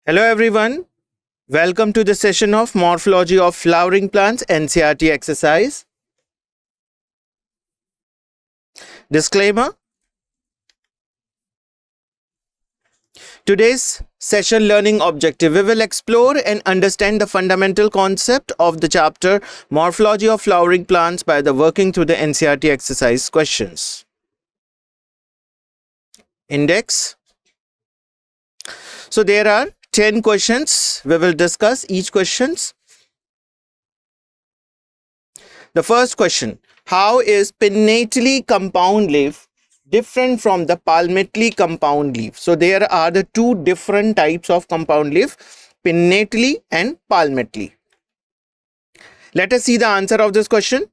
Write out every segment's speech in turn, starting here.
Hello everyone, welcome to the session of Morphology of Flowering Plants NCERT Exercise. Disclaimer: today's session learning objective, we will explore and understand the fundamental concept of the chapter Morphology of Flowering Plants by the working through the NCERT exercise questions. Index. So there are 10 questions. We will discuss each questions. The first question: how is pinnately compound leaf different from the palmately compound leaf? So there are the two different types of compound leaf, pinnately and palmately. Let us see the answer of this question.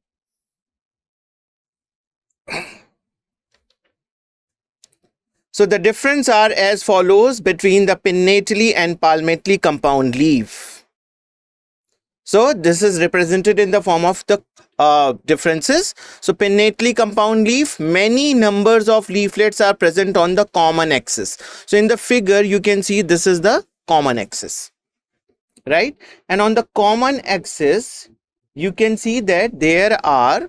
So the difference are as follows between the pinnately and palmately compound leaf. So this is represented in the form of the differences. So pinnately compound leaf, many numbers of leaflets are present on the common axis. So in the figure you can see this is the common axis, right? And on the common axis you can see that there are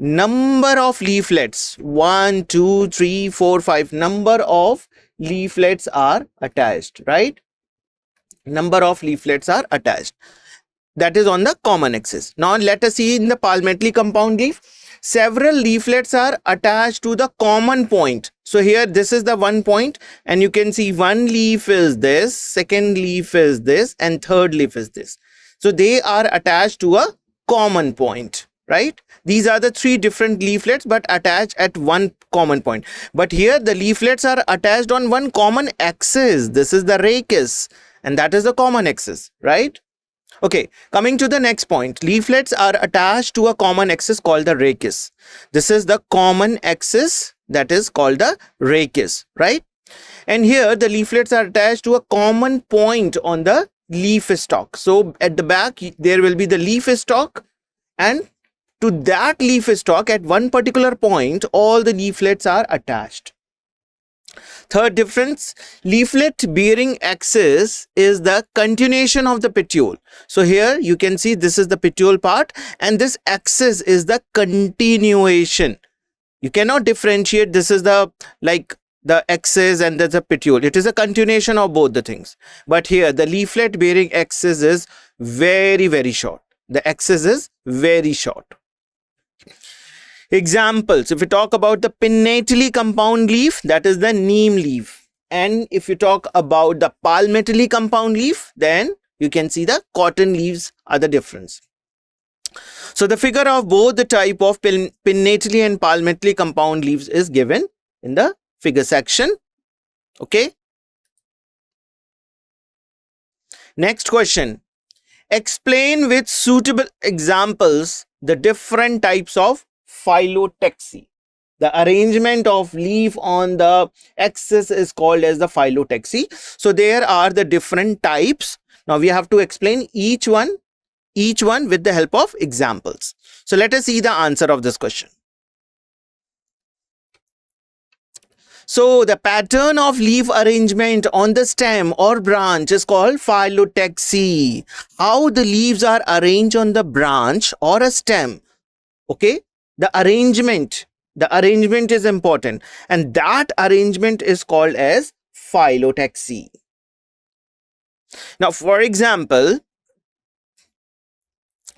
number of leaflets, 1 2 3 4 5 number of leaflets are attached, right? Number of leaflets are attached. That is on the common axis. Now let us see in the palmately compound leaf. Several leaflets are attached to the common point. So here this is the one point and you can see one leaf is this, second leaf is this, and third leaf is this. So they are attached to a common point, right? These are the three different leaflets but attached at one common point. But here the leaflets are attached on one common axis. This is the rachis and that is the common axis, right? Okay, coming to the next point. Leaflets are attached to a common axis called the rachis. This is the common axis that is called the rachis, right? And here the leaflets are attached to a common point on the leaf stalk. So at the back there will be the leaf stalk, and to that leaf stalk at one particular point all the leaflets are attached. Third difference, leaflet bearing axis is the continuation of the petiole. So here you can see this is the petiole part and this axis is the continuation. You cannot differentiate this is the axis and there's a petiole. It is a continuation of both the things. But here the leaflet bearing axis is very short. The axis is very short. Examples: if we talk about the pinnately compound leaf, that is the neem leaf, and if you talk about the palmately compound leaf, then you can see the cotton leaves are the difference. So the figure of both the type of pinnately and palmately compound leaves is given in the figure section. Okay. Next question: explain with suitable examples the different types of phyllotaxy. The arrangement of leaf on the axis is called as the phyllotaxy. So there are the different types. Now we have to explain each one with the help of examples. So let us see the answer of this question. So the pattern of leaf arrangement on the stem or branch is called phyllotaxy. How the leaves are arranged on the branch or a stem. Okay. The arrangement is important, and that arrangement is called as phyllotaxy. Now, for example,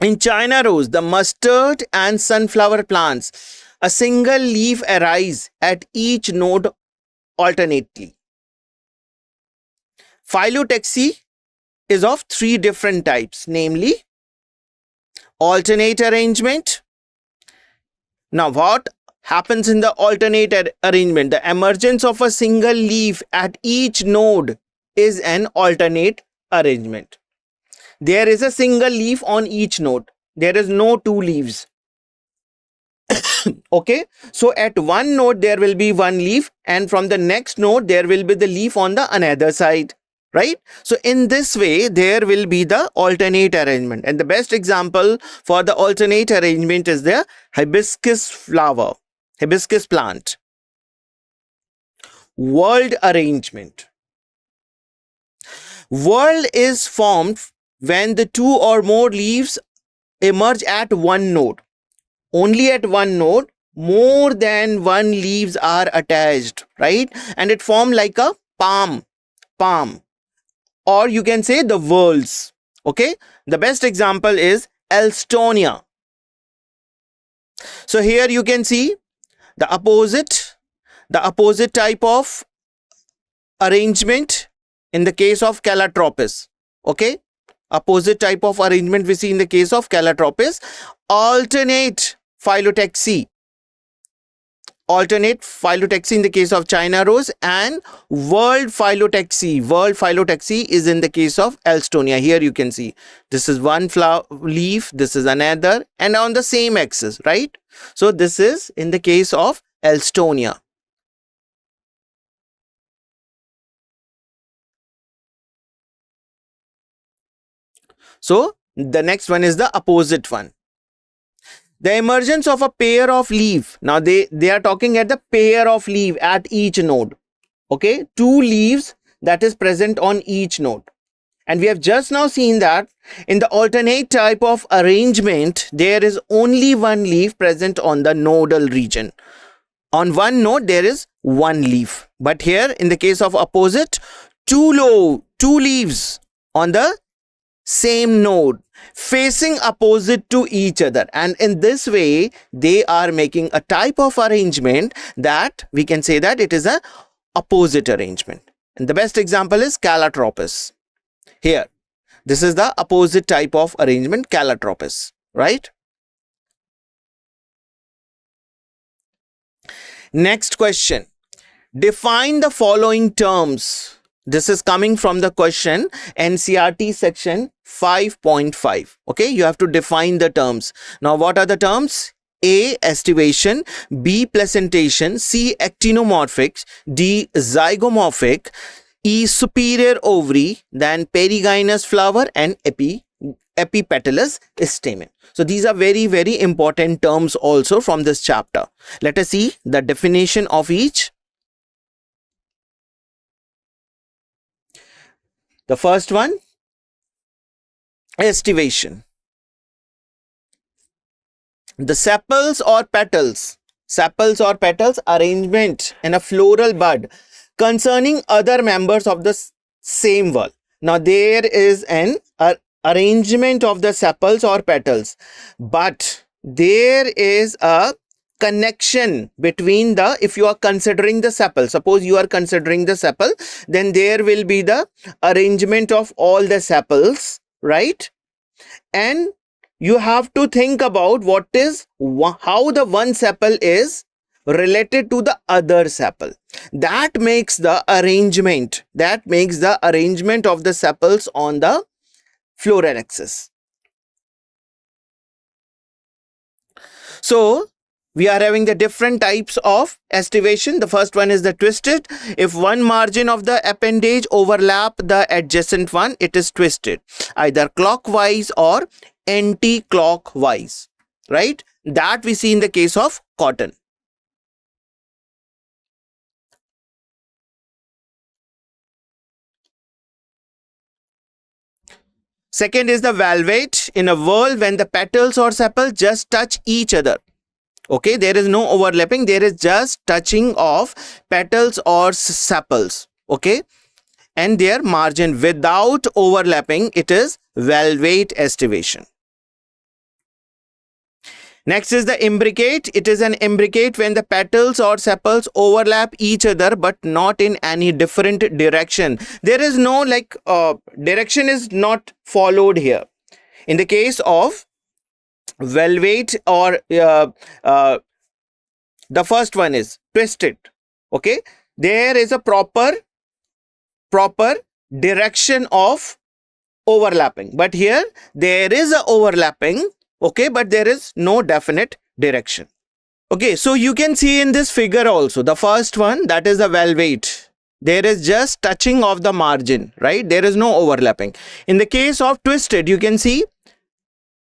in China rose, the mustard and sunflower plants, a single leaf arise at each node alternately. Phyllotaxy is of three different types, namely alternate arrangement. Now, what happens in the alternate arrangement? The emergence of a single leaf at each node is an alternate arrangement. There is a single leaf on each node. There is no two leaves. Okay. So at one node there will be one leaf, and from the next node there will be the leaf on the another side. Right? So in this way there will be the alternate arrangement, and the best example for the alternate arrangement is the hibiscus plant. Whorled arrangement. Whorl is formed when the two or more leaves emerge at one node. Only at one node, more than one leaves are attached, right? And it forms like a palm, or you can say the whorls. Okay, the best example is Elstonia. So here you can see the opposite type of arrangement in the case of Calotropis. Okay, opposite type of arrangement we see in the case of Calotropis. Alternate phyllotaxy in the case of China rose, and whorled phyllotaxy is in the case of Elstonia. Here you can see this is one flower leaf, this is another, and on the same axis, right? So this is in the case of Elstonia. So the next one is the opposite one. The emergence of a pair of leaf. Now they are talking at the pair of leaf at each node. Okay, two leaves that is present on each node. And we have just now seen that in the alternate type of arrangement, there is only one leaf present on the nodal region. On one node, there is one leaf. But here, in the case of opposite, two leaves on the same node facing opposite to each other, and in this way they are making a type of arrangement that we can say that it is a opposite arrangement. And the best example is Calotropis. Here this is the opposite type of arrangement, Calotropis, right? Next question, define the following terms. This is coming from the question NCERT section 5.5. Okay, you have to define the terms. Now what are the terms? A, estivation, B, placentation, C, actinomorphic, D, zygomorphic, E, superior ovary, then perigynous flower, and epipetalous stamen. So these are very, very important terms also from this chapter. Let us see the definition of each. The first one, estivation. The sepals or petals arrangement in a floral bud concerning other members of the same whorl. Now there is an arrangement of the sepals or petals, but there is a connection between the, if you are considering the sepal, suppose you are considering the sepal, then there will be the arrangement of all the sepals, right? And you have to think about what is, how the one sepal is related to the other sepal. That makes the arrangement of the sepals on the floral axis. So we are having the different types of estivation. The first one is the twisted. If one margin of the appendage overlap the adjacent one, it is twisted, either clockwise or anti-clockwise, right? That we see in the case of cotton. Second is the valvate. In a whorl, when the petals or sepals just touch each other. Okay, there is no overlapping, there is just touching of petals or sepals, okay, and their margin without overlapping, it is valvate estivation. Next is the imbricate. It is an imbricate when the petals or sepals overlap each other but not in any different direction. There is no direction is not followed here. In the case of valvate or the first one is twisted, okay, there is a proper direction of overlapping, but here there is a overlapping, okay, but there is no definite direction. Okay, so you can see in this figure also the first one, that is the valvate, there is just touching of the margin, right? There is no overlapping. In the case of twisted, you can see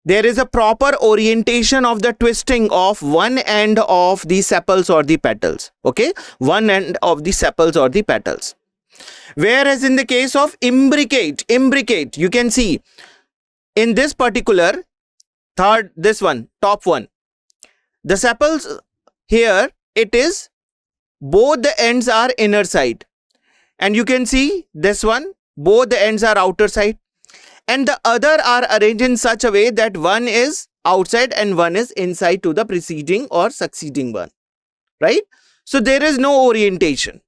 there is a proper orientation of the twisting of one end of the sepals or the petals, okay, one end of the sepals or the petals. Whereas in the case of imbricate, you can see in this particular this one, top one, the sepals here, it is both the ends are inner side, and you can see this one, both the ends are outer side, and the other are arranged in such a way that one is outside and one is inside to the preceding or succeeding one, right? So there is no orientation.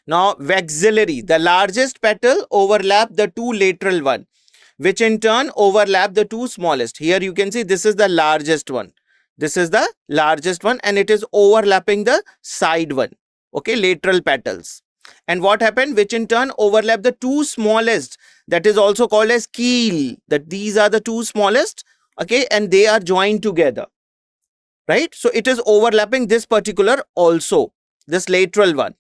Now vexillary, the largest petal overlap the two lateral one, which in turn overlap the two smallest. Here you can see this is the largest one. This is the largest one and it is overlapping the side one. Okay, lateral petals. And what happened? Which in turn overlap the two smallest. That is also called as keel. That these are the two smallest. Okay, and they are joined together. Right? So it is overlapping this particular also. This lateral one.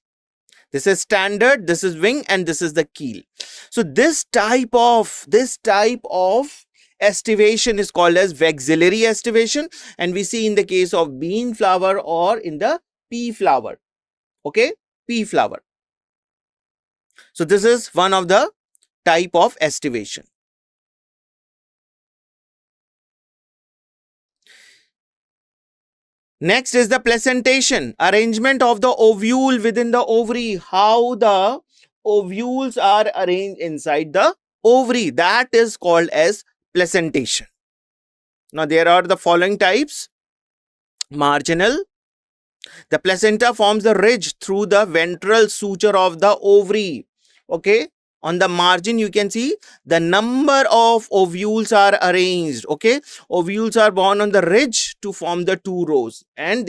This is standard, this is wing, and this is the keel. So this type of estivation is called as vexillary estivation, and we see in the case of bean flower or in the pea flower. Okay, pea flower. So this is one of the type of estivation. Next is the placentation, arrangement of the ovule within the ovary, how the ovules are arranged inside the ovary. That is called as placentation. Now there are the following types. Marginal. The placenta forms the ridge through the ventral suture of the ovary. Okay. On the margin, you can see the number of ovules are arranged. Okay, ovules are born on the ridge to form the two rows, and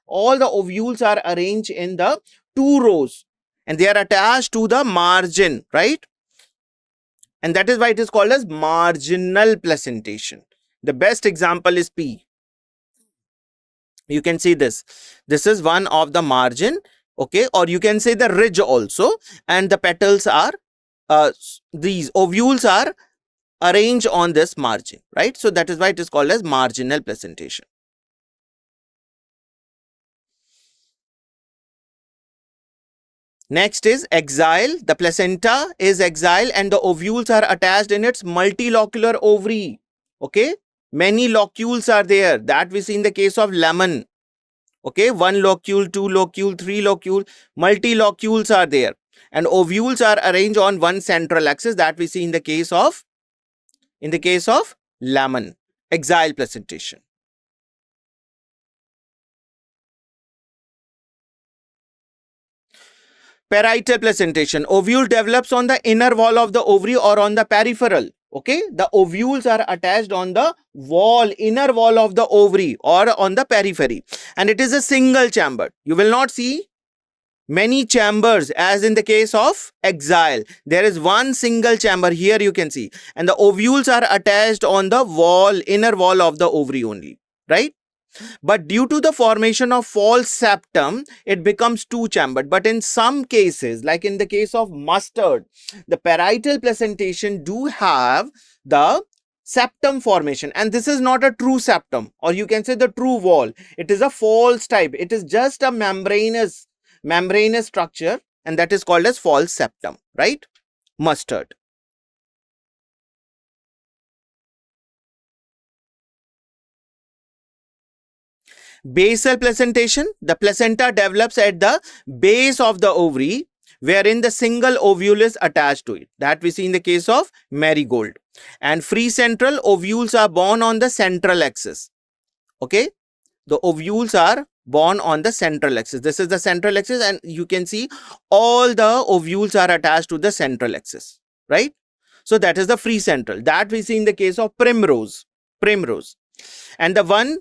all the ovules are arranged in the two rows, and they are attached to the margin, right? And that is why it is called as marginal placentation. The best example is pea. You can see this. This is one of the margin. Okay, or you can say the ridge also, and the petals are these ovules are arranged on this margin, right? So that is why it is called as marginal placentation. Next is axile. The placenta is axile and the ovules are attached in its multilocular ovary. Okay, many locules are there, that we see in the case of lemon. Okay, one locule, two locule, three locule, multi-locules are there. And ovules are arranged on one central axis, that we see in the case of lemon, axile placentation. Parietal placentation. Ovule develops on the inner wall of the ovary or on the peripheral. Okay, the ovules are attached on the wall, inner wall of the ovary or on the periphery, and it is a single chamber. You will not see many chambers as in the case of axile. There is one single chamber here, you can see, and the ovules are attached on the wall, inner wall of the ovary only, right? But due to the formation of false septum, it becomes two-chambered. But in some cases, like in the case of mustard, the parietal placentation do have the septum formation, and this is not a true septum, or you can say the true wall. It is a false type. It is just a membranous structure, and that is called as false septum, right? Mustard. Basal placentation. The placenta develops at the base of the ovary, wherein the single ovule is attached to it. That we see in the case of marigold. And free central, ovules are born on the central axis. Okay, the ovules are born on the central axis. This is the central axis, and you can see all the ovules are attached to the central axis, right? So that is the free central. That we see in the case of primrose. And the one,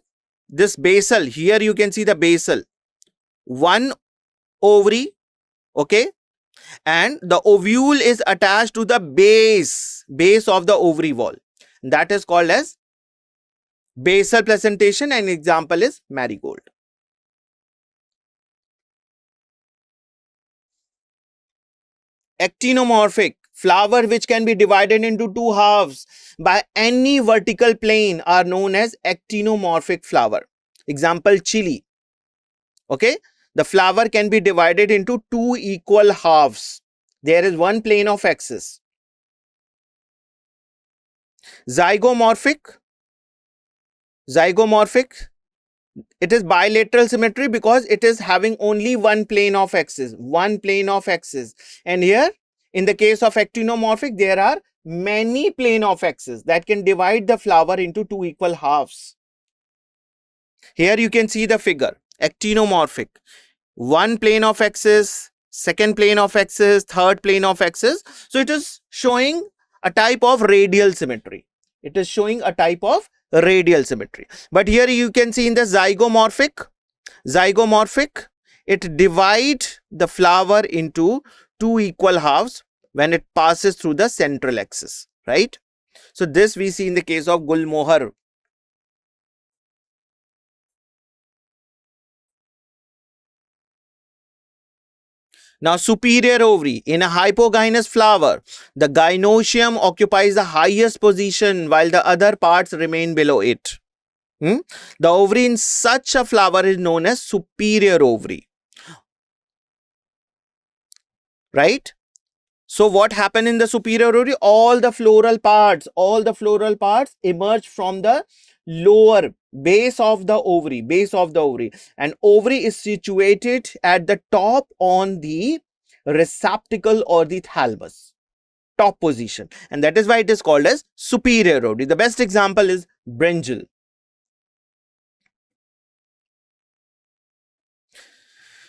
this basal, here you can see the basal, one ovary, okay, and the ovule is attached to the base of the ovary wall. That is called as basal placentation, and example is marigold. Actinomorphic. Flower which can be divided into two halves by any vertical plane are known as actinomorphic flower. Example, chili. Okay, the flower can be divided into two equal halves. There is one plane of axis. Zygomorphic, it is bilateral symmetry because it is having only one plane of axis, and here in the case of actinomorphic there are many plane of axis that can divide the flower into two equal halves. Here you can see the figure. Actinomorphic, one plane of axis, second plane of axis, third plane of axis. So it is showing a type of radial symmetry. But here you can see in the zygomorphic, it divides the flower into two equal halves when it passes through the central axis, right? So this we see in the case of gulmohar. Now, superior ovary. In a hypogynous flower, the gynoecium occupies the highest position while the other parts remain below it. The ovary in such a flower is known as superior ovary. Right? So what happened in the superior ovary? All the floral parts emerge from the lower base of the ovary, and ovary is situated at the top on the receptacle or the thalamus, top position, and that is why it is called as superior ovary. The best example is brinjal.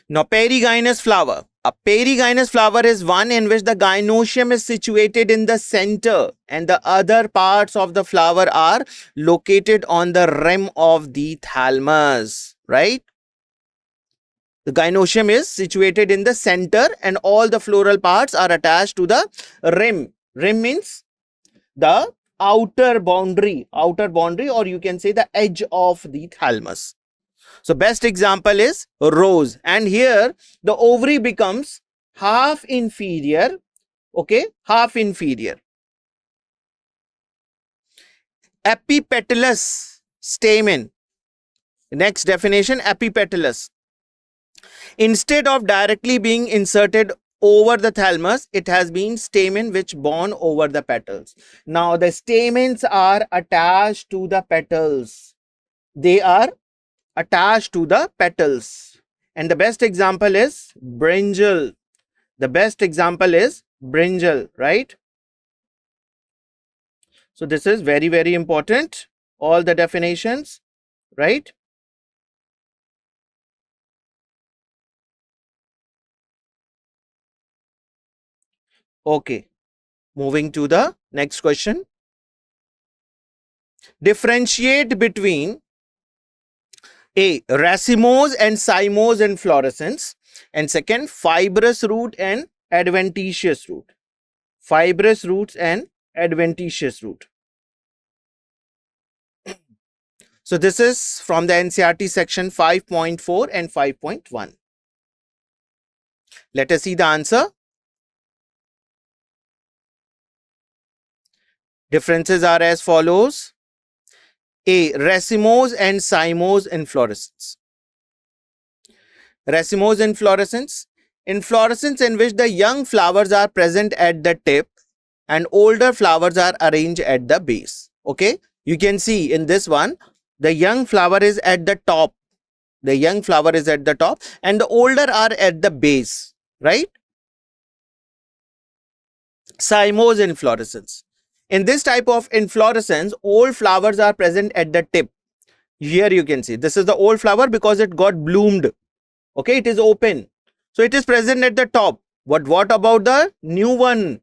Now, perigynous flower. A perigynous flower is one in which the gynoecium is situated in the center and the other parts of the flower are located on the rim of the thalamus, right? The gynoecium is situated in the center and all the floral parts are attached to the rim. Rim means the outer boundary, or you can say the edge of the thalamus. So best example is rose, and here the ovary becomes half inferior. Okay, half inferior. Epipetalous stamen. Next definition, epipetalous. Instead of directly being inserted over the thalamus, it has been stamen which borne over the petals. Now the stamens are attached to the petals. They are attached to the petals, and the best example is brinjal. Right? So this is very, very important, all the definitions, right? Okay, moving to the next question. Differentiate between A, racemose and cymose inflorescence, and second, fibrous root and adventitious root. Fibrous roots and adventitious root. So this is from the NCERT section 5.4 and 5.1. Let us see the answer. Differences are as follows. A, racemose and cymose inflorescence. Racemose inflorescence. Inflorescence in which the young flowers are present at the tip and older flowers are arranged at the base. Okay, you can see in this one, the young flower is at the top. And the older are at the base, right? Cymose inflorescence. In this type of inflorescence, old flowers are present at the tip. Here you can see this is the old flower because it got bloomed. Okay, it is open, so it is present at the top. What about the new one?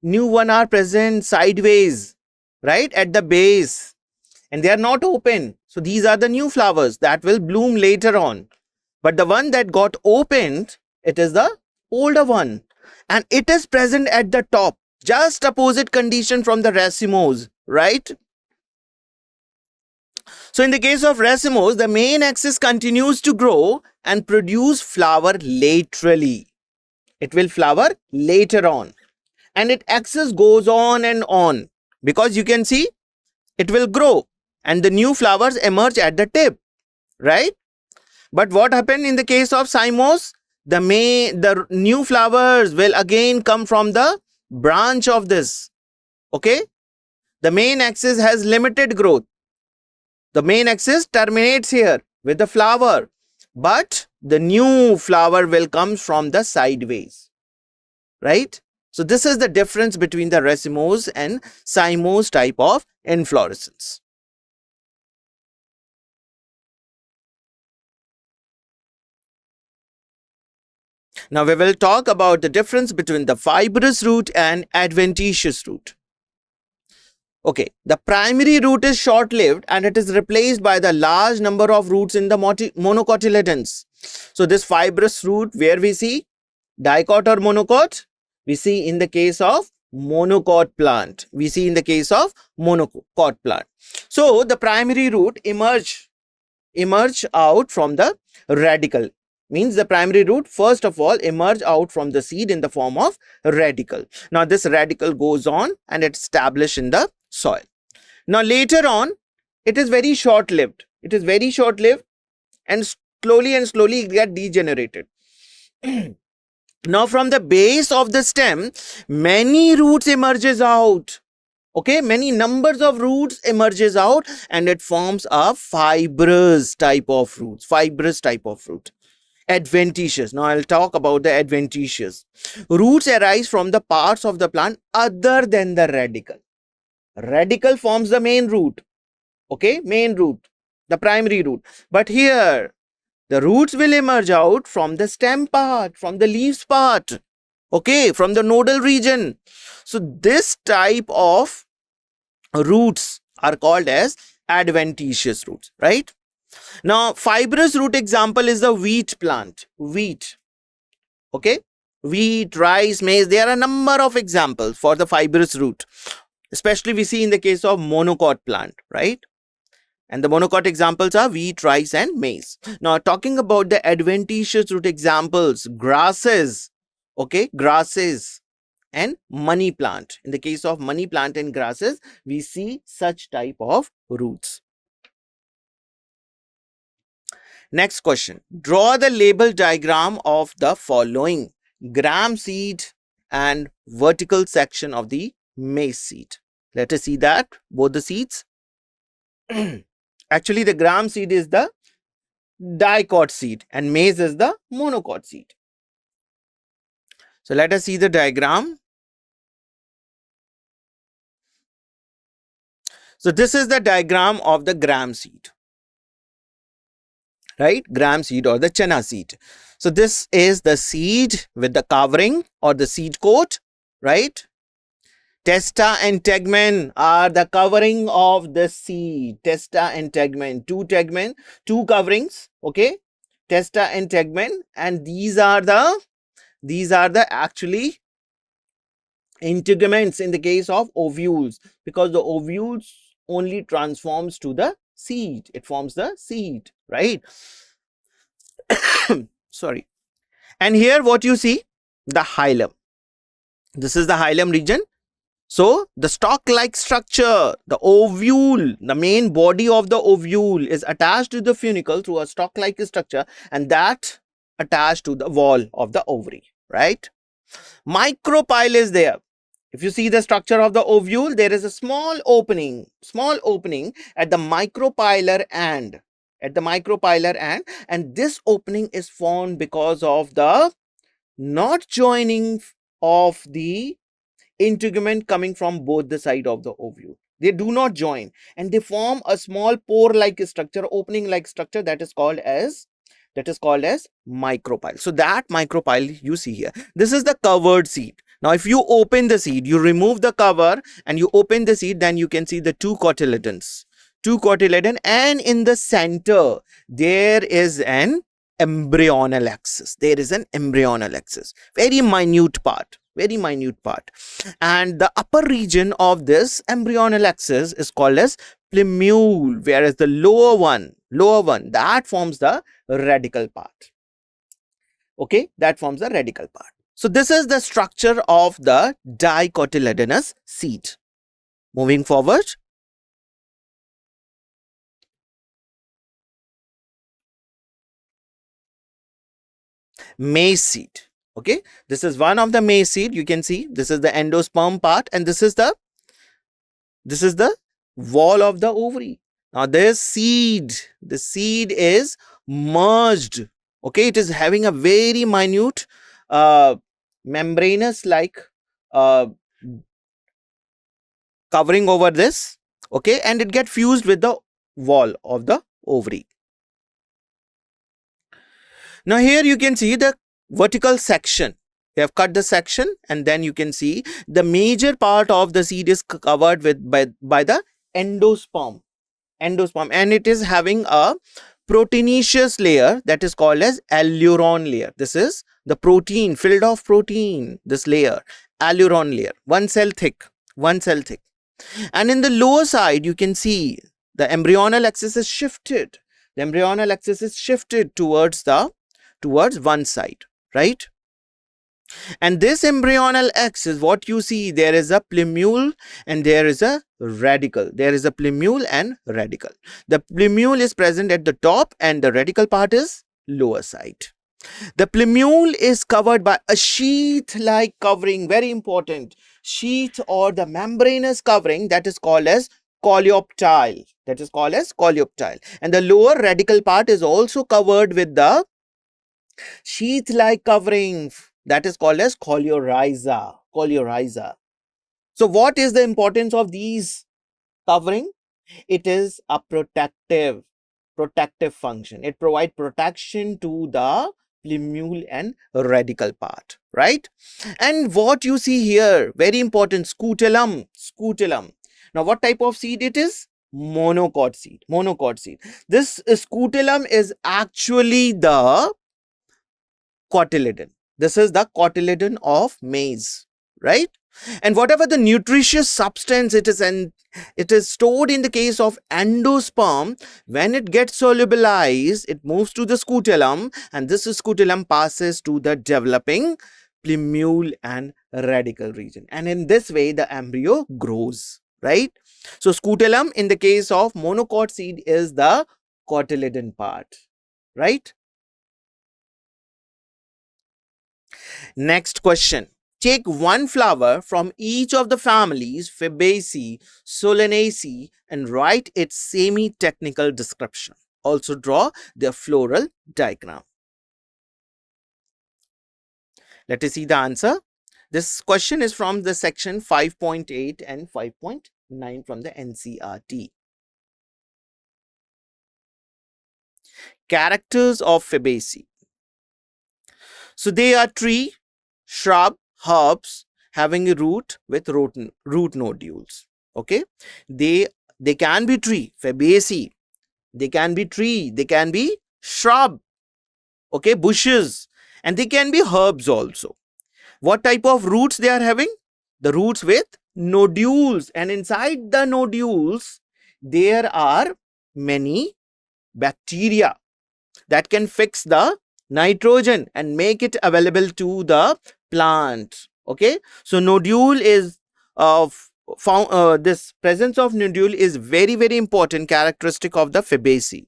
New one are present sideways, right, at the base, and they are not open. So these are the new flowers that will bloom later on. But the one that got opened, it is the older one, and it is present at the top. Just opposite condition from the racemose, right? So in the case of racemose, the main axis continues to grow and produce flower laterally. It will flower later on. and its axis goes on and on, because you can see it will grow and the new flowers emerge at the tip, right? But what happened in the case of cymose? The new flowers will again come from the branch of this. Okay, the main axis has limited growth. The main axis terminates here with the flower, but the new flower will come from the sideways, right? So this is the difference between the racemose and cymose type of inflorescence. Now we will talk about the difference between the fibrous root and adventitious root. Okay, the primary root is short-lived and it is replaced by the large number of roots in the monocotyledons. So this fibrous root, where we see dicot or monocot, we see in the case of monocot plant. We see in the case of monocot plant. So the primary root emerge out from the radicle. Means the primary root first of all emerge out from the seed in the form of radicle. Now this radicle goes on and it's established in the soil. Now later on it is very short lived. It is very short lived and slowly it get degenerated. Now from the base of the stem many roots emerges out. Okay, many numbers of roots emerges out and it forms a fibrous type of roots. Fibrous type of root. Adventitious. Now I'll talk about the adventitious. Roots arise from the parts of the plant other than the radicle. Radicle forms the main root. Okay, main root, the primary root. But here, the roots will emerge out from the stem part, from the leaves part. Okay, from the nodal region. So this type of roots are called as adventitious roots, right? Now, fibrous root example is the wheat plant. Wheat. Okay. Wheat, rice, maize. There are a number of examples for the fibrous root. Especially we see in the case of monocot plant, right? And the monocot examples are wheat, rice and maize. Now, talking about the adventitious root examples, grasses. Okay. Grasses and money plant. In the case of money plant and grasses, we see such type of roots. Next question. Draw the label diagram of the following: gram seed and vertical section of the maize seed. Let us see that, both the seeds. Actually, the gram seed is the dicot seed and maize is the monocot seed. So let us see the diagram. So this is the diagram of the gram seed. Right, gram seed or the chana seed. So this is the seed with the covering or the seed coat, right? Testa and tegmen are the covering of the seed. Testa and tegmen, two coverings. Okay, testa and tegmen, and these are the actually integuments in the case of ovules, because the ovules only transforms to the seed. It forms the seed, right? Sorry. And here what you see, the hilum. This is the hilum region. So the stalk-like structure, the ovule, the main body of the ovule is attached to the funicle through a stalk-like structure, and that attached to the wall of the ovary, right? Micropyle is there. If you see the structure of the ovule, there is a small opening at the micropylar end. And this opening is formed because of the not joining of the integument coming from both the side of the ovule. They do not join and they form a small pore-like structure, opening-like structure, that is called as micropyle. So that micropyle you see here. This is the covered seed. Now, if you open the seed, you remove the cover and you open the seed, then you can see the two cotyledons, and in the center there is an embryonal axis. Very minute part. And the upper region of this embryonal axis is called as plumule, whereas the lower one that forms the radical part. Okay, that forms the radical part. So this is the structure of the dicotyledonous seed. Moving forward, maize seed. Okay, this is one of the maize seed. You can see this is the endosperm part, and this is the wall of the ovary. Now this seed, the seed is merged. Okay, it is having a very minute membranous like uh, covering over this. Okay, and it get fused with the wall of the ovary. Now here you can see the vertical section. They have cut the section, and then you can see the major part of the seed is covered with by the endosperm. Endosperm, and it is having a proteinaceous layer that is called as alluron layer. This is the protein, filled of protein, this layer, alluron layer, one cell thick, one cell thick. And in the lower side, you can see the embryonal axis is shifted. The embryonal axis is shifted towards one side, right? And this embryonal axis, what you see, there is a plumule and there is a radicle. There is a plumule and radicle. The plumule is present at the top and the radical part is lower side. The plumule is covered by a sheath-like covering, very important, sheath or the membranous covering that is called as coleoptile. That is called as coleoptile. And the lower radical part is also covered with the sheath-like covering that is called as coleorhiza. Coleorhiza. So what is the importance of these covering? It is a protective function. It provides protection to the plumule and radical part, right? And what you see here, very important, scutellum. Now what type of seed it is? Monocot seed. This scutellum is actually the cotyledon. This is the cotyledon of maize, right? And whatever the nutritious substance it is, and it is stored in the case of endosperm, when it gets solubilized, it moves to the scutellum, and this scutellum passes to the developing plumule and radical region. And in this way, the embryo grows, right? So scutellum in the case of monocot seed is the cotyledon part, right? Next question. Take one flower from each of the families Fabaceae, Solanaceae and write its semi-technical description. Also draw their floral diagram. Let us see the answer. This question is from the section 5.8 and 5.9 from the NCERT. Characters of Fabaceae. So they are tree, shrub, herbs having a root with root nodules. Okay, they can be tree, Fabaceae. They can be tree, they can be shrub, okay, bushes, and they can be herbs also. What type of roots they are having? The roots with nodules, and inside the nodules there are many bacteria that can fix the nitrogen and make it available to the plant. Okay, so nodule is this presence of nodule is very important characteristic of the Fabaceae.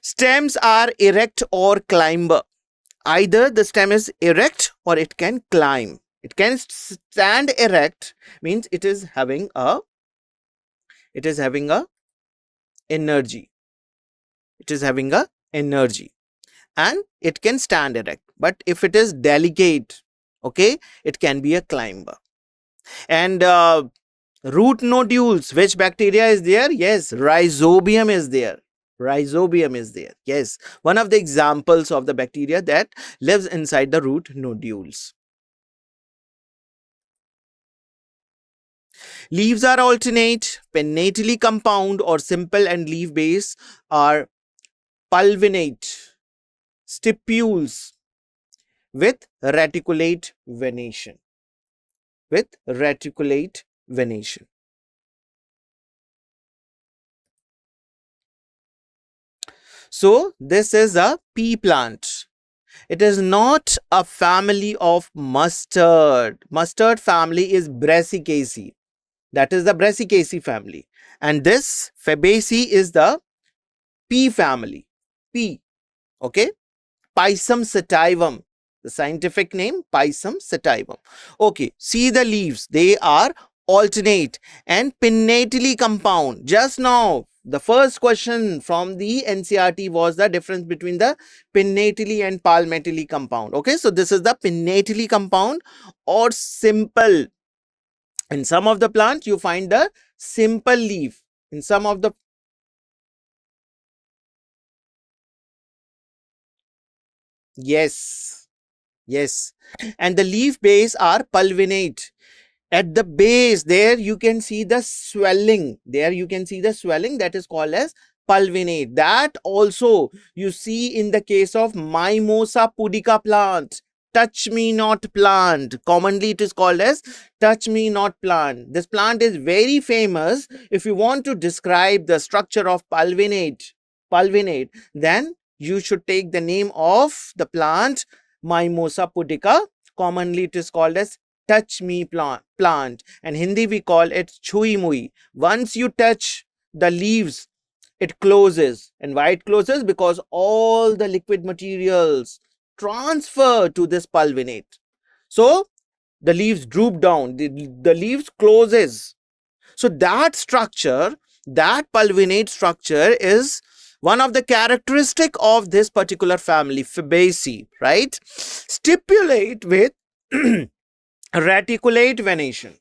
Stems are erect or climber. Either the stem is erect or it can climb. It can stand erect, means it is having a energy. It is having a energy. And it can stand erect, but if it is delicate, okay, it can be a climber. And root nodules, which bacteria is there? Yes, rhizobium is there. Yes, one of the examples of the bacteria that lives inside the root nodules. Leaves are alternate, pinnately compound or simple, and leaf base are pulvinate stipules with reticulate venation. So this is a pea plant. It is not a family of mustard. Mustard family is Brassicaceae. That is the Brassicaceae family. And this Fabaceae is the pea family. Pea. Okay. Pisum sativum. The scientific name, Pisum sativum. Okay. See the leaves. They are alternate and pinnately compound. Just now, the first question from the NCERT was the difference between the pinnately and palmately compound. Okay. So this is the pinnately compound or simple. In some of the plants, you find the simple leaf. In some of the yes, yes, and the leaf base are pulvinate. At the base, there you can see the swelling. There you can see the swelling that is called as pulvinate. That also you see in the case of Mimosa pudica plant. Touch me not plant. Commonly it is called as touch me not plant. This plant is very famous. If you want to describe the structure of pulvinate, then you should take the name of the plant Mimosa pudica. Commonly it is called as touch me plant, and Hindi we call it chui mui. Once you touch the leaves, it closes. And why it closes? Because all the liquid materials transfer to this pulvinate. So the leaves droop down, the leaves closes. So that structure, that pulvinate structure is one of the characteristic of this particular family, Fabaceae, right? Stipulate with reticulate venation.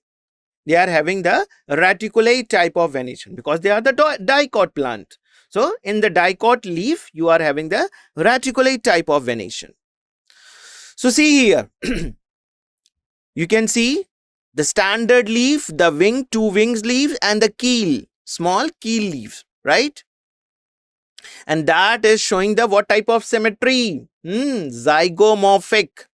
They are having the reticulate type of venation because they are the dicot plant. So in the dicot leaf, you are having the reticulate type of venation. So see here, you can see the standard leaf, the wing, two wings leaves, and the keel, small keel leaves, right? And that is showing the what type of symmetry? Zygomorphic.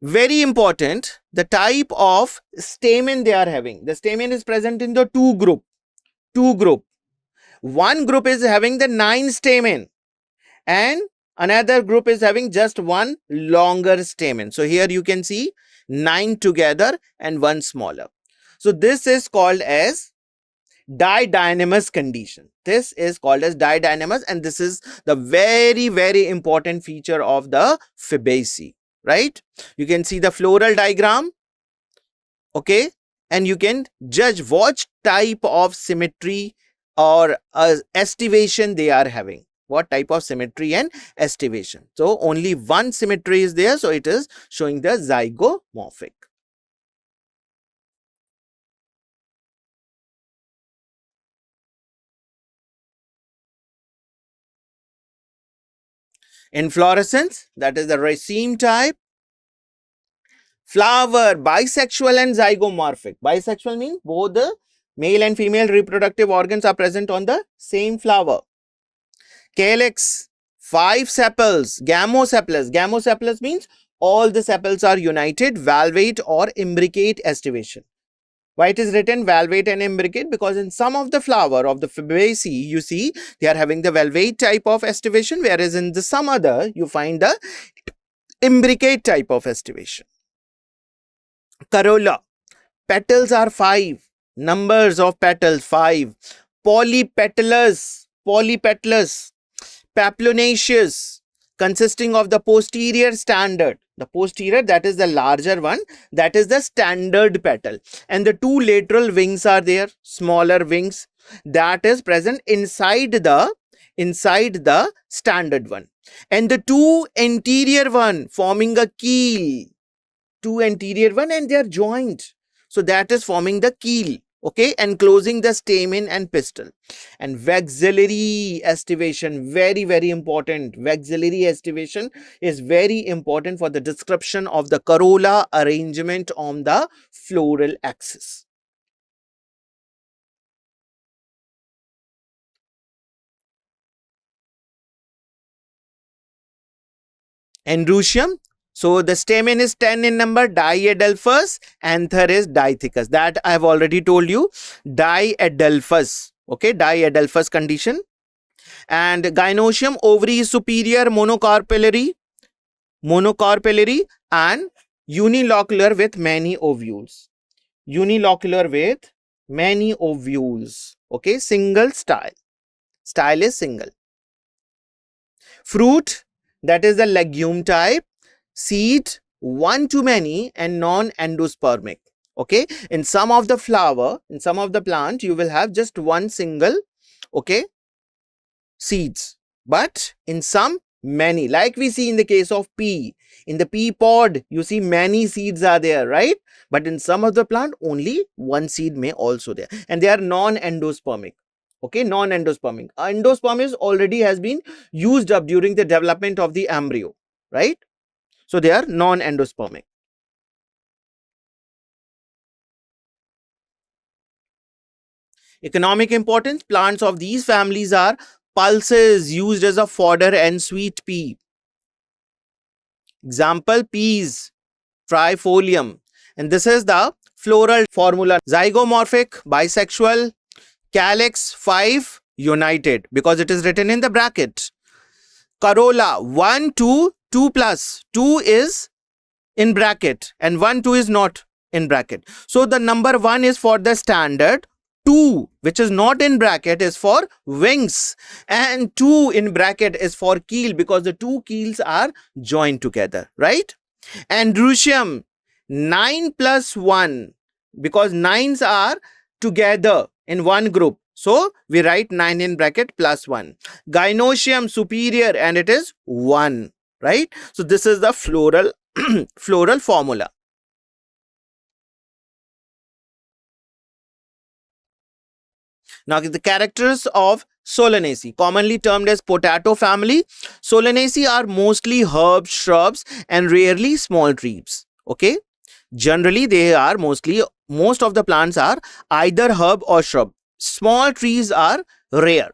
Very important, the type of stamen they are having. The stamen is present in the two group. One group is having the 9 stamen and another group is having just one longer stamen. So here you can see 9 together and one smaller. So this is called as didynamous condition. This is called as didynamous, and this is the very, very important feature of the Fabaceae, right? You can see the floral diagram, okay, and you can judge what type of symmetry or estivation they are having. What type of symmetry and estivation. So only one symmetry is there, so it is showing the zygomorphic. Inflorescence, that is the raceme type. Flower, bisexual and zygomorphic. Bisexual means both the male and female reproductive organs are present on the same flower. Calyx, 5 sepals. Gamosepalous. Gamosepalous means all the sepals are united, valvate or imbricate estivation. Why it is written valvate and imbricate? Because in some of the flower of the Fabaceae, you see they are having the valvate type of estivation, whereas in the some other you find the imbricate type of estivation. Corolla, petals are 5. Numbers of petals 5. Polypetalous, papilionaceous, consisting of the posterior standard. The posterior, that is the larger one, that is the standard petal, and the 2 lateral wings are there, smaller wings, that is present inside the standard one, and the 2 anterior one forming a keel, 2 anterior one, and they are joined, so that is forming the keel, okay, enclosing the stamen and pistil. And vexillary estivation, very, very important. Vexillary estivation is very important for the description of the corolla arrangement on the floral axis. Androecium. So the stamen is 10 in number, diadelphous, anther is dithecus. That I have already told you, diadelphous. Okay, diadelphous condition. And gynoecium, ovary is superior, monocarpellary, and unilocular with many ovules. Unilocular with many ovules. Okay, single style. Style is single. Fruit, that is the legume type. Seed, one to many and non-endospermic. Okay, in some of the flower, in some of the plant, you will have just one single, okay, seeds, but in some many, like we see in the case of pea. In the pea pod, you see many seeds are there, right? But in some of the plant, only one seed may also there, and they are non-endospermic. Okay, non-endospermic. Endosperm is already has been used up during the development of the embryo, right? So they are non-endospermic. Economic importance, plants of these families are pulses used as a fodder and sweet pea. Example, peas, trifolium. And this is the floral formula. Zygomorphic, bisexual, calyx 5, united, because it is written in the bracket. Corolla 1, 2, 2 plus. 2 is in bracket and 1, 2 is not in bracket. So the number 1 is for the standard. 2, which is not in bracket, is for wings, and 2 in bracket is for keel, because the two keels are joined together, right? Androecium, 9 plus 1, because 9s are together in one group. So we write 9 in bracket plus 1. Gynoecium, superior, and it is 1, right? So this is the floral floral formula. Now the characters of Solanaceae, commonly termed as potato family. Solanaceae are mostly herbs, shrubs, and rarely small trees. Okay, generally they are most of the plants are either herb or shrub. Small trees are rare.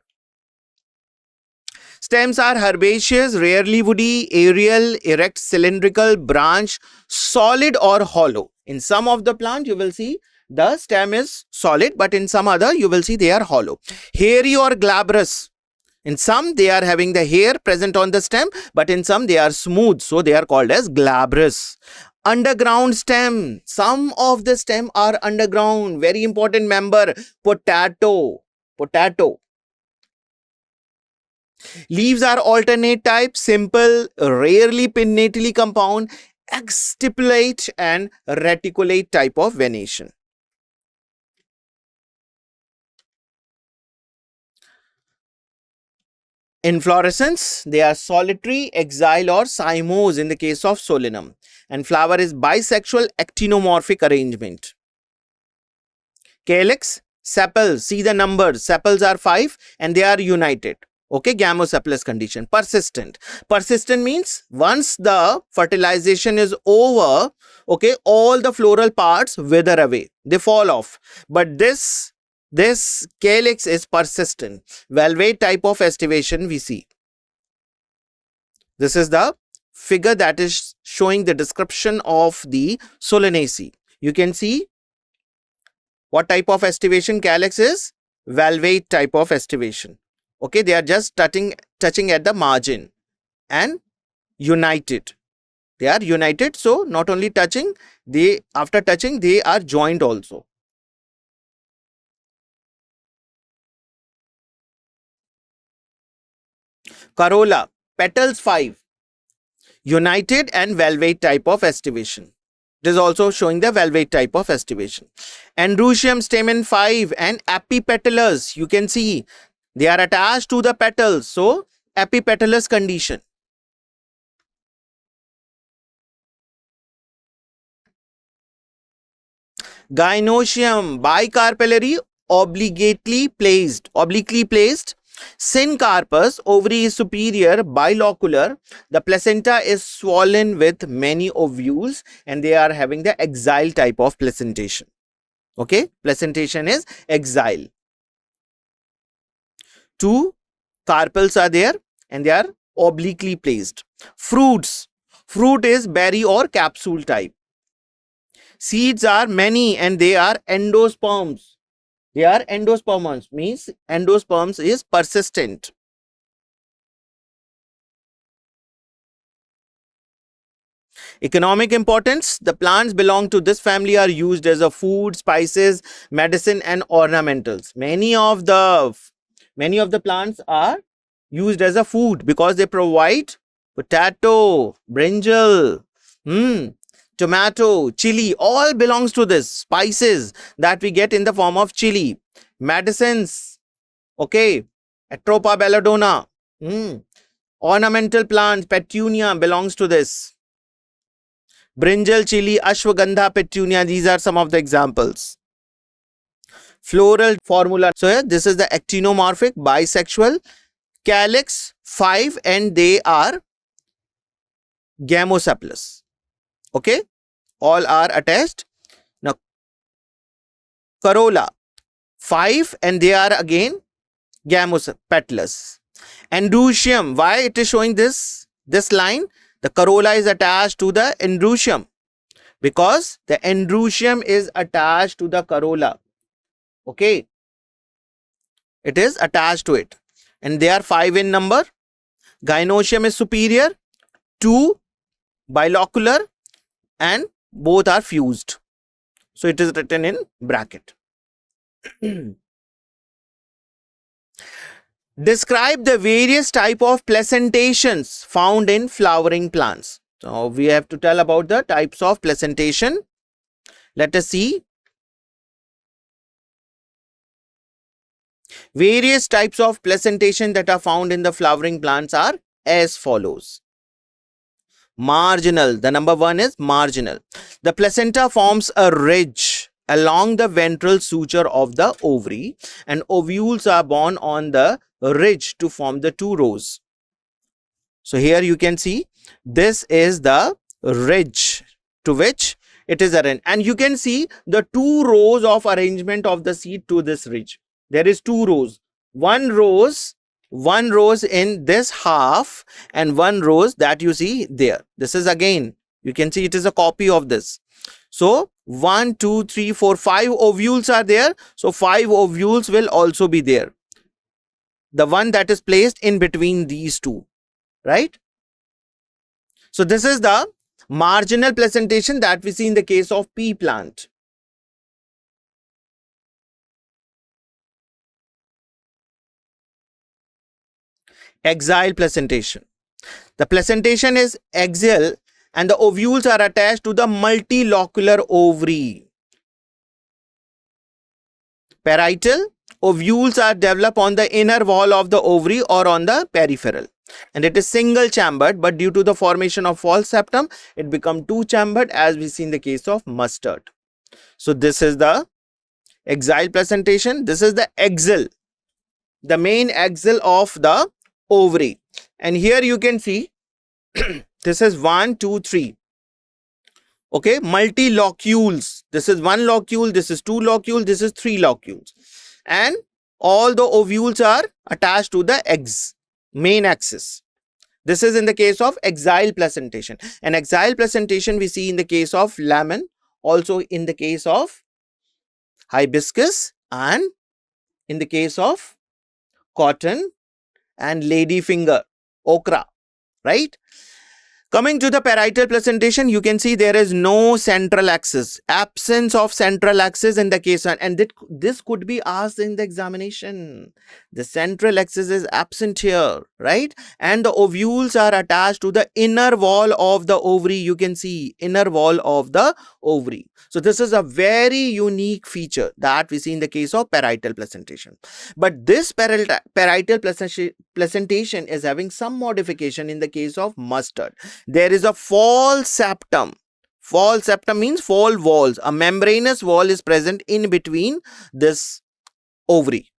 Stems are herbaceous, rarely woody, aerial, erect, cylindrical, branch, solid or hollow. In some of the plant you will see the stem is solid, but in some other you will see they are hollow. Hairy or glabrous. In some they are having the hair present on the stem, but in some they are smooth, so they are called as glabrous. Underground stem. Some of the stem are underground. Very important member. Potato. Potato. Leaves are alternate type, simple, rarely pinnately compound, exstipulate and reticulate type of venation. Inflorescence, they are solitary, axile or cymose in the case of Solanum. And flower is bisexual, actinomorphic arrangement. Calyx, sepals, see the numbers, sepals are 5 and they are united. Okay, gamosepalous condition. Persistent. Persistent means once the fertilization is over, okay, all the floral parts wither away. They fall off. But this calyx is persistent. Valvate type of estivation we see. This is the figure that is showing the description of the Solanaceae. You can see what type of estivation calyx is. Valvate type of estivation. Okay, they are just touching at the margin and united. They are united, so not only touching, they after touching they are joined also. Corolla, petals 5, united and valvate type of estivation. It is also showing the valvate type of estivation. Androecium, stamen 5 and epipetalous, you can see they are attached to the petals, so epipetalous condition. Gynoecium, bicarpellary, obliquely placed. Syncarpus, ovary is superior, bilocular. The placenta is swollen with many ovules and they are having the axile type of placentation. Okay, placentation is axile. 2 carpels are there and they are obliquely placed. Fruits, fruit is berry or capsule type. Seeds are many and they are endosperms. They are endosperms, means endosperms is persistent. Economic importance. The plants belong to this family are used as a food, spices, medicine and ornamentals. Many of the plants are used as a food because they provide potato, brinjal, tomato, chili, all belongs to this. Spices that we get in the form of chili, medicines, okay, Atropa belladonna, ornamental plants, petunia belongs to this. Brinjal, chili, ashwagandha, petunia, these are some of the examples. Floral formula. So here, this is the actinomorphic, bisexual, calyx 5 and they are gamosepalous. Okay, all are attached. Now, corolla 5 and they are again gamopetalous. Androecium, why it is showing this line? The corolla is attached to the androecium because the androecium is attached to the corolla. Okay, it is attached to it and they are 5 in number. Gynoecium is superior, 2 bilocular and both are fused. So it is written in bracket. Describe the various type of placentations found in flowering plants. So we have to tell about the types of placentation. Let us see. Various types of placentation that are found in the flowering plants are as follows. Marginal. The number 1 is marginal. The placenta forms a ridge along the ventral suture of the ovary and ovules are borne on the ridge to form the 2 rows. So here you can see this is the ridge to which it is arranged and you can see the 2 rows of arrangement of the seed to this ridge. There is 2 rows. One rows in this half and 1 rows that you see there. This is again, you can see it is a copy of this. So 1, 2, 3, 4, 5 ovules are there. So 5 ovules will also be there. The one that is placed in between these two, right? So this is the marginal placentation that we see in the case of pea plant. Axial placentation. The placentation is axial and the ovules are attached to the multilocular ovary. Parietal. Ovules are developed on the inner wall of the ovary or on the peripheral. And it is single chambered, but due to the formation of false septum, it becomes 2 chambered as we see in the case of mustard. So this is the axial placentation. This is the axil, the main axil of the ovary. And here you can see this is 1, 2, 3. Okay, multi-locules. This is 1 locule, this is 2 locules, this is 3 locules. And all the ovules are attached to the main axis. This is in the case of axial placentation. And axial placentation we see in the case of lemon, also in the case of hibiscus and in the case of cotton and ladyfinger, okra, right? Coming to the parietal placentation, you can see there is no central axis, absence of central axis in the case, and this could be asked in the examination. The central axis is absent here, right? And the ovules are attached to the inner wall of the ovary. You can see inner wall of the ovary. So this is a very unique feature that we see in the case of parietal placentation. But this parietal placentation is having some modification in the case of mustard. There is a false septum. False septum means fall walls. A membranous wall is present in between this ovary.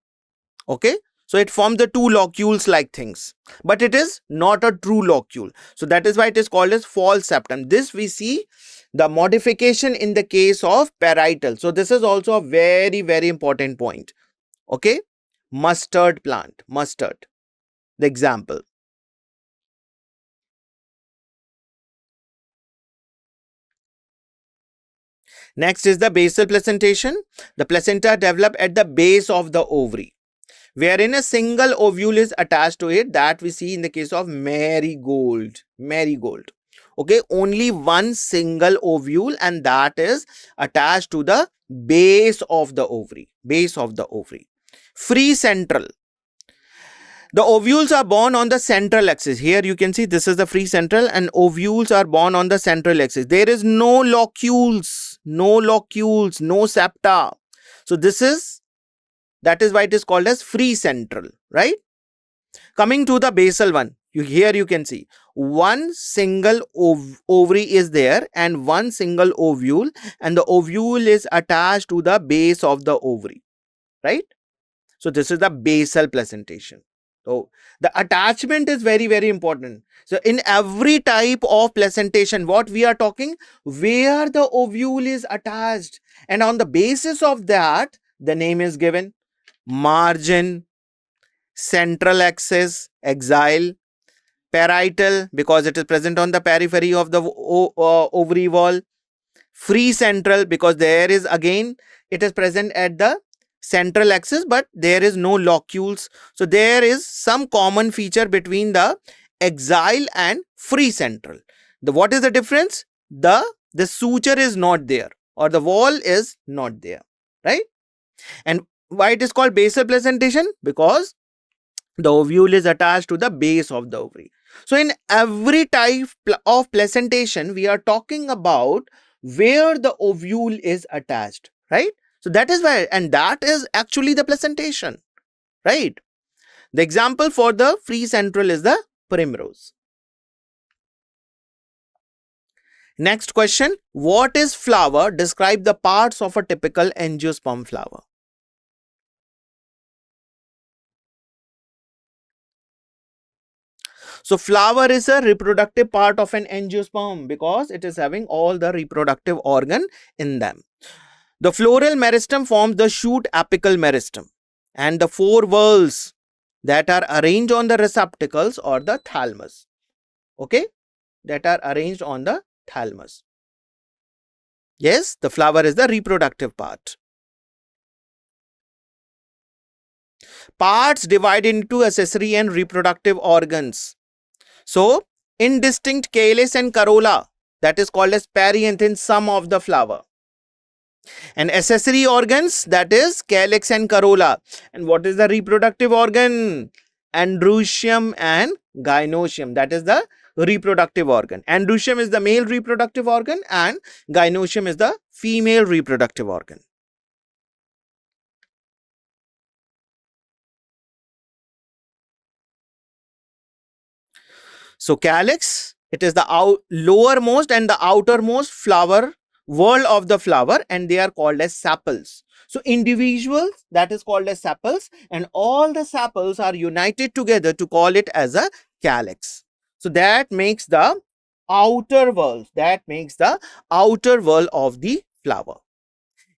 Okay. So it forms the 2 locules like things. But it is not a true locule. So that is why it is called as false septum. This we see the modification in the case of parietal. So this is also a very, very important point. Okay. Mustard plant. Mustard. The example. Next is the basal placentation. The placenta develop at the base of the ovary, wherein a single ovule is attached to it, that we see in the case of marigold. Marigold. Okay, only one single ovule, and that is attached to the base of the ovary. Base of the ovary. Free central. The ovules are born on the central axis. Here you can see this is the free central, and ovules are born on the central axis. There is no locules, no septa. So that is why it is called as free central, right? Coming to the basal one, here you can see one single ovary is there and one single ovule, and the ovule is attached to the base of the ovary, right? So this is the basal placentation. So the attachment is very, very important. So in every type of placentation, what we are talking, where the ovule is attached, and on the basis of that, the name is given: margin, central axis, axile, parietal, because it is present on the periphery of the ovary wall, free central, because there is again it is present at the central axis, but there is no locules. So there is some common feature between the axile and free central. What is the difference? The suture is not there, or the wall is not there, right? And why it is called basal placentation? Because the ovule is attached to the base of the ovary. So in every type of placentation, we are talking about where the ovule is attached, right? So that is why, and that is actually the placentation, right? The example for the free central is the primrose. Next question: what is flower? Describe the parts of a typical angiosperm flower. So flower is a reproductive part of an angiosperm because it is having all the reproductive organ in them. The floral meristem forms the shoot apical meristem, and the four whorls that are arranged on the receptacles or the thalamus. Okay, that are arranged on the thalamus. Yes, the flower is the reproductive part. Parts divided into accessory and reproductive organs. So, indistinct calyx and corolla, that is called as perianth in some of the flower. And accessory organs, that is calyx and corolla. And what is the reproductive organ? Androecium and gynoecium, that is the reproductive organ. Androecium is the male reproductive organ and gynoecium is the female reproductive organ. So calyx, it is the lowermost and the outermost flower whorl of the flower, and they are called as sepals. So individuals, that is called as sepals, and all the sepals are united together to call it as a calyx. So that makes the outer whorl, of the flower.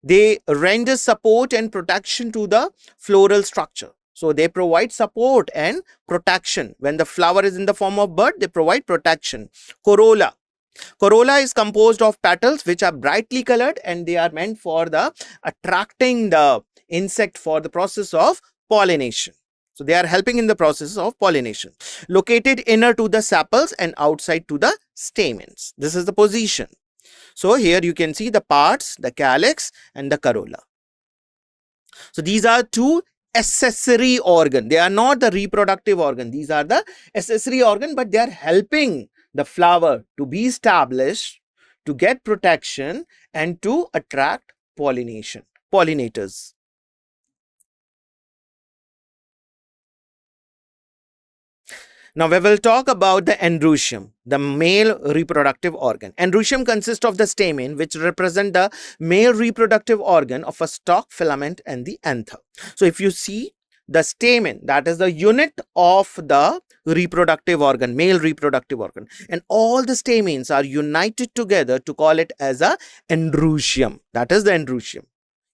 They render support and protection to the floral structure. So they provide support and protection. When the flower is in the form of bud, they provide protection. Corolla. Corolla is composed of petals which are brightly colored, and they are meant for the attracting the insect for the process of pollination. So they are helping in the process of pollination. Located inner to the sepals and outside to the stamens. This is the position. So here you can see the parts, the calyx and the corolla. So these are two accessory organ. They are not the reproductive organ. These are the accessory organ, but they are helping the flower to be established, to get protection and to attract pollinators. Now we will talk about the androecium, the male reproductive organ. Androecium consists of the stamen, which represent the male reproductive organ of a stalk, filament and the anther. So if you see the stamen, that is the unit of the reproductive organ, male reproductive organ, and all the stamens are united together to call it as a androecium. That is the androecium.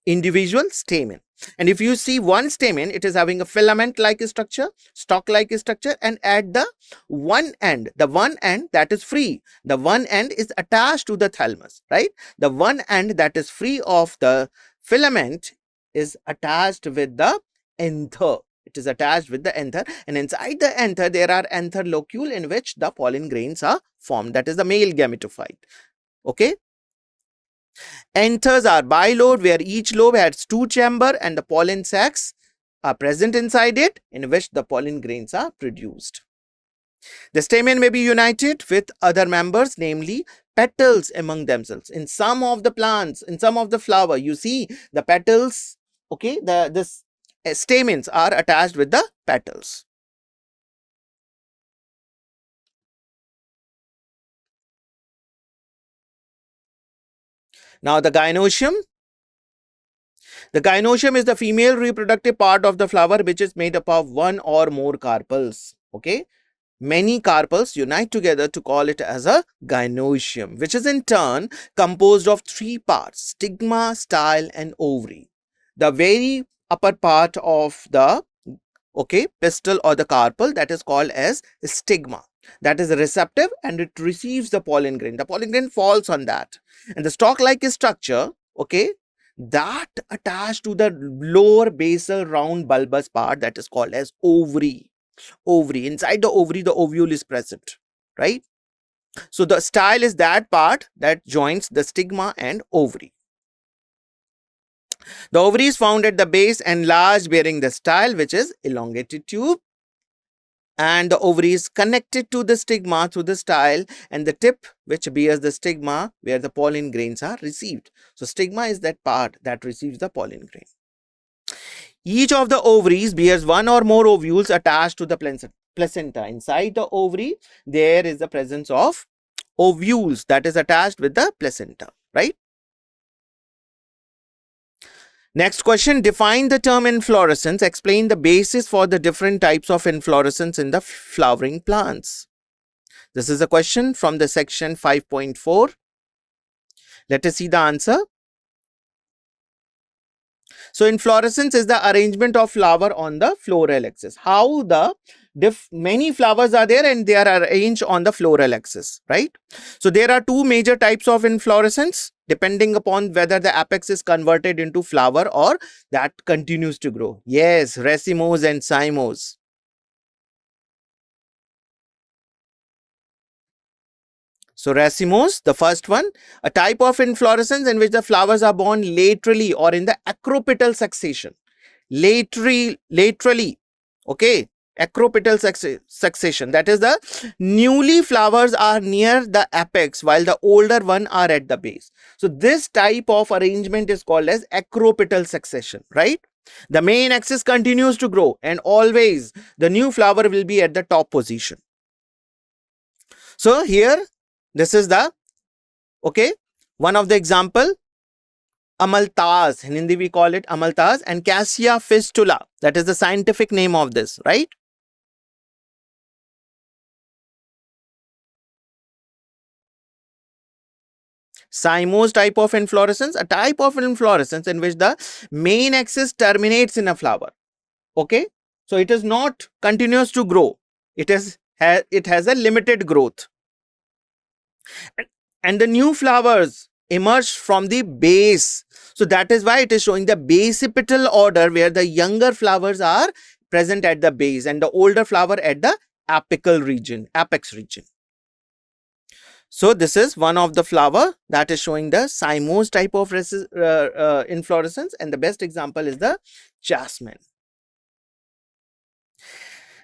Individual stamen. And if you see one stamen, it is having a filament like structure, stalk like structure, and at the one end that is free, the one end is attached to the thalamus, right? The one end that is free of the filament is attached with the anther. It is attached with the anther, and inside the anther there are anther locule in which the pollen grains are formed. That is the male gametophyte. Okay. Anthers are bilobed, where each lobe has two chambers and the pollen sacs are present inside it, in which the pollen grains are produced. The stamen may be united with other members, namely petals among themselves. In some of the plants, in some of the flower, you see the petals, okay, this stamens are attached with the petals. Now the gynoecium. The gynoecium is the female reproductive part of the flower, which is made up of one or more carpels. Okay. Many carpels unite together to call it as a gynoecium, which is in turn composed of three parts: stigma, style, and ovary. The very upper part of the pistil or the carpel, that is called as stigma. That is receptive and it receives the pollen grain. The pollen grain falls on that. And the stalk-like structure, that attached to the lower basal round bulbous part, that is called as ovary. Inside the ovary, the ovule is present, right? So the style is that part that joins the stigma and ovary. The ovary is found at the base and large, bearing the style, which is elongated tube. And the ovary is connected to the stigma through the style, and the tip which bears the stigma where the pollen grains are received. So stigma is that part that receives the pollen grain. Each of the ovaries bears one or more ovules attached to the placenta. Inside the ovary, there is the presence of ovules that is attached with the placenta, right? Next question, define the term inflorescence. Explain the basis for the different types of inflorescence in the flowering plants. This is a question from the section 5.4. Let us see the answer. So inflorescence is the arrangement of flower on the floral axis. How the many flowers are there and they are arranged on the floral axis, right? So there are two major types of inflorescence depending upon whether the apex is converted into flower or that continues to grow. Yes, racemose and cymose. So racemose, the first one, a type of inflorescence in which the flowers are borne laterally or in the acropetal succession. Laterally, okay, acropetal succession. That is, the newly flowers are near the apex while the older one are at the base. So this type of arrangement is called as acropetal succession, right? The main axis continues to grow and always the new flower will be at the top position. So here, this is the, one of the example, amalthas. In Hindi we call it amalthas, and cassia fistula. That is the scientific name of this, right? Cymose type of inflorescence, a type of inflorescence in which the main axis terminates in a flower. Okay, so it is not continuous to grow. It has a limited growth. And the new flowers emerge from the base. So that is why it is showing the basipetal order, where the younger flowers are present at the base and the older flower at the apex region. So this is one of the flower that is showing the cymose type of inflorescence, and the best example is the jasmine.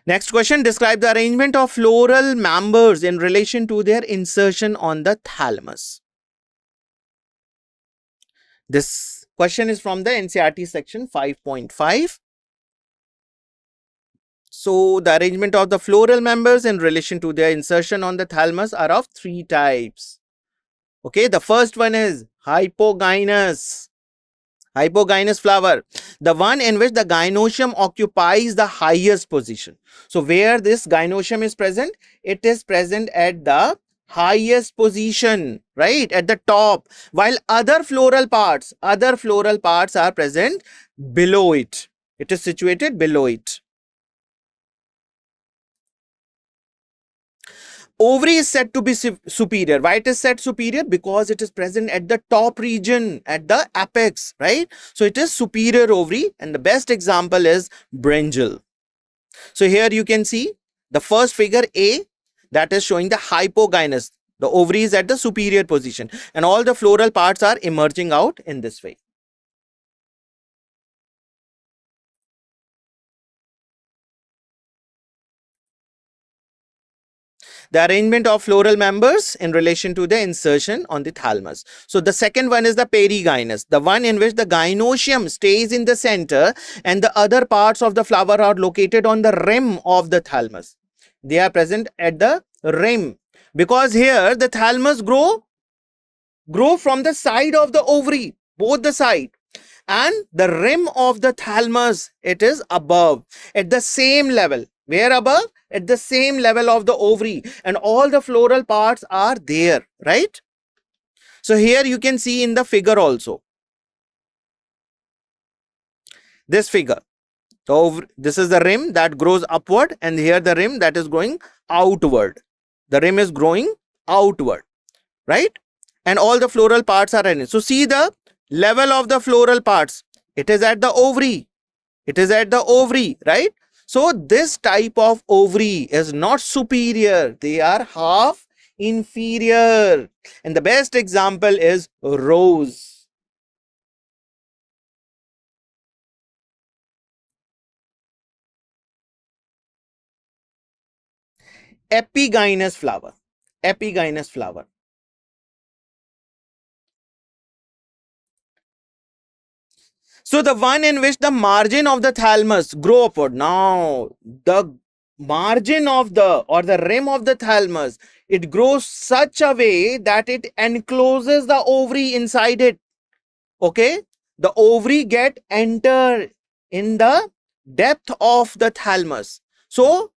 Next question, describe the arrangement of floral members in relation to their insertion on the thalamus. This question is from the NCERT section 5.5. So the arrangement of the floral members in relation to their insertion on the thalamus are of three types. Okay, the first one is hypogynous flower, the one in which the gynoecium occupies the highest position. So where this gynoecium is present, it is present at the highest position, right, at the top, while other floral parts are present below it. It is situated below it. Ovary is said to be superior. Why it is said superior? Because it is present at the top region, at the apex, right? So it is superior ovary, and the best example is brinjal. So here you can see the first figure A, that is showing the hypogynous. The ovary is at the superior position and all the floral parts are emerging out in this way. The arrangement of floral members in relation to the insertion on the thalamus. So the second one is the perigynous, the one in which the gynoecium stays in the center and the other parts of the flower are located on the rim of the thalamus. They are present at the rim because here the thalamus grow from the side of the ovary, both the side, and the rim of the thalamus, it is above at the same level. Where above? At the same level of the ovary, and all the floral parts are there, right? So here you can see in the figure also, this figure, this is the rim that grows upward and here the rim that is going outward. The rim is growing outward, right? And all the floral parts are in it. So see the level of the floral parts, it is at the ovary, it is at the ovary, right? So this type of ovary is not superior, they are half inferior. And the best example is rose. Epigynous flower, epigynous flower. So the one in which the margin of the thalamus grow upward. Now the margin of the or the rim of the thalamus, it grows such a way that it encloses the ovary inside it. Okay, the ovary get entered in the depth of the thalamus. So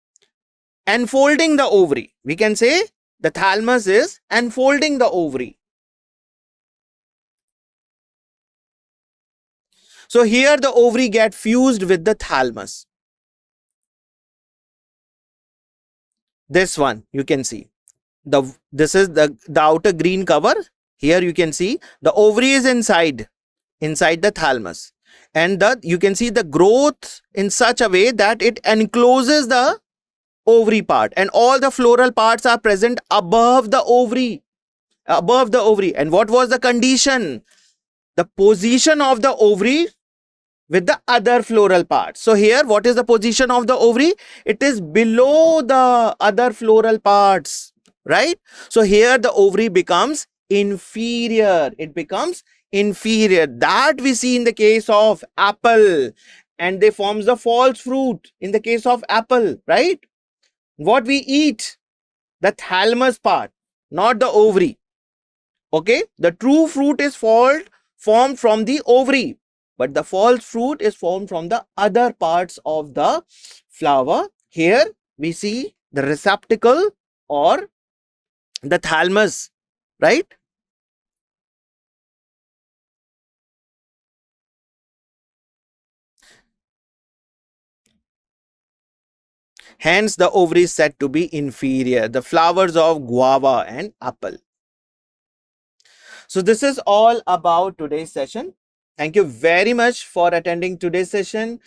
enfolding the ovary, we can say the thalamus is enfolding the ovary. So here the ovary get fused with the thalamus. This one you can see, this is the outer green cover. Here you can see the ovary is inside the thalamus, and you can see the growth in such a way that it encloses the ovary part, and all the floral parts are present above the ovary, And what was the condition? The position of the ovary with the other floral parts. So here, what is the position of the ovary? It is below the other floral parts, right? So here the ovary becomes inferior. It becomes inferior. That we see in the case of apple, and they forms the false fruit in the case of apple, right? What we eat, the thalamus part, not the ovary. Okay, the true fruit is formed from the ovary, but the false fruit is formed from the other parts of the flower. Here we see the receptacle or the thalamus, right? Hence the ovary is said to be inferior, the flowers of guava and apple. So this is all about today's session. Thank you very much for attending today's session.